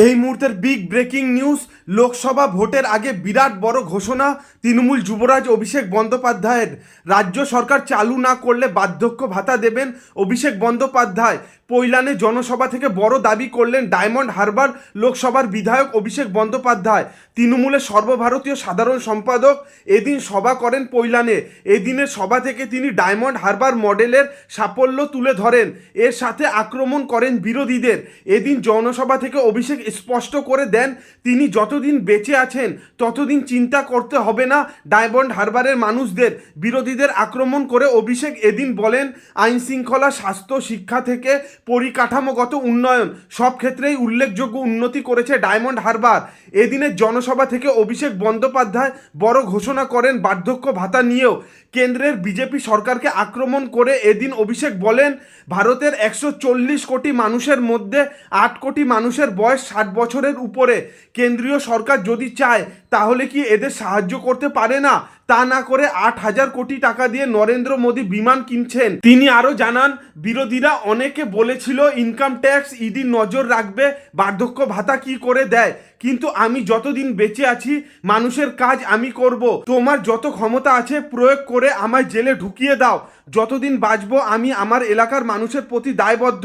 এই মুহূর্তের big breaking news. Lok Sabha ভোটের আগে বিরাট বড় ঘোষণা তৃণমূল যুবরাজ অভিষেক বন্দ্যোপাধ্যায়ের। রাজ্য সরকার চালু না করলে বার্ধক্য ভাতা দেবেন অভিষেক বন্দ্যোপাধ্যায়। পৈলানে জনসভা থেকে বড় দাবি করলেন ডায়মন্ড হারবার লোকসভার বিধায়ক অভিষেক বন্দ্যোপাধ্যায়। তৃণমূলের সর্বভারতীয় সাধারণ সম্পাদক এদিন সভা করেন পৈলানে। এদিনের সভা থেকে তিনি ডায়মন্ড হারবার মডেলের সাফল্য তুলে ধরেন, এর সাথে আক্রমণ করেন বিরোধীদের। এদিন জনসভা থেকে অভিষেক স্পষ্ট করে দেন তিনি যতদিন বেঁচে আছেন ততদিন চিন্তা করতে হবে না ডায়মন্ড হারবারের মানুষদের। বিরোধীদের আক্রমণ করে অভিষেক এদিন বলেন, আইন শৃঙ্খলা, স্বাস্থ্য, শিক্ষা থেকে পরিকাঠামোগত উন্নয়ন সব ক্ষেত্রেই উল্লেখযোগ্য উন্নতি করেছে ডায়মন্ড হারবার। এদিনের জনসভা থেকে অভিষেক বন্দ্যোপাধ্যায় বড় ঘোষণা করেন বার্ধক্য ভাতা নিয়েও। কেন্দ্রের বিজেপি সরকারকে আক্রমণ করে এদিন অভিষেক বলেন, ভারতের 140 কোটি মানুষের মধ্যে 8 কোটি মানুষের বয়স 60 বছরের উপরে। কেন্দ্রীয় সরকার যদি চায় তাহলে কি এদের সাহায্য করতে পারে না? তা না করে 8,000 কোটি টাকা দিয়ে নরেন্দ্র মোদী বিমান কিনছেন। তিনি আরও জানান, বিরোধীরা অনেকে বলেছিল ইনকাম ট্যাক্স ইডি নজর রাখবে, বার্ধক্য ভাতা কি করে দেয়, কিন্তু আমি যতদিন বেঁচে আছি মানুষের কাজ আমি করব। তোমার যত ক্ষমতা আছে প্রয়োগ করে আমায় জেলে ঢুকিয়ে দাও। যতদিন বাঁচবো আমি আমার এলাকার মানুষের প্রতি দায়বদ্ধ।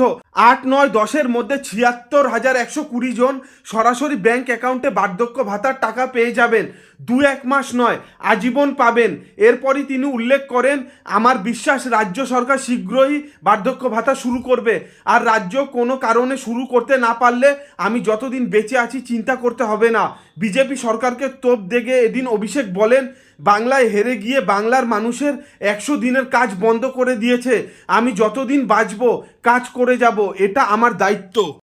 8, 9, 10-এর মধ্যে 76,120 জন সরাসরি ব্যাংক অ্যাকাউন্টে বার্ধক্য ভাতার টাকা পেয়ে যাবেন। 2-1 মাস নয়, আজীবন পাবেন। এরপরই তিনি উল্লেখ করেন, আমার বিশ্বাস রাজ্য সরকার শীঘ্রই বার্ধক্য ভাতা শুরু করবে। আর রাজ্য কোনো কারণে শুরু করতে না পারলে আমি যতদিন বেঁচে আছি চিন্তা করতে হবে না। বিজেপি সরকারকে তোপ দেগে এদিন অভিষেক বলেন, বাংলায় হেরে গিয়ে বাংলার মানুষের 100 দিনের কাজ বন্ধ করে দিয়েছে। আমি যতদিন বাঁচবো কাজ করে যাব, এটা আমার দায়িত্ব।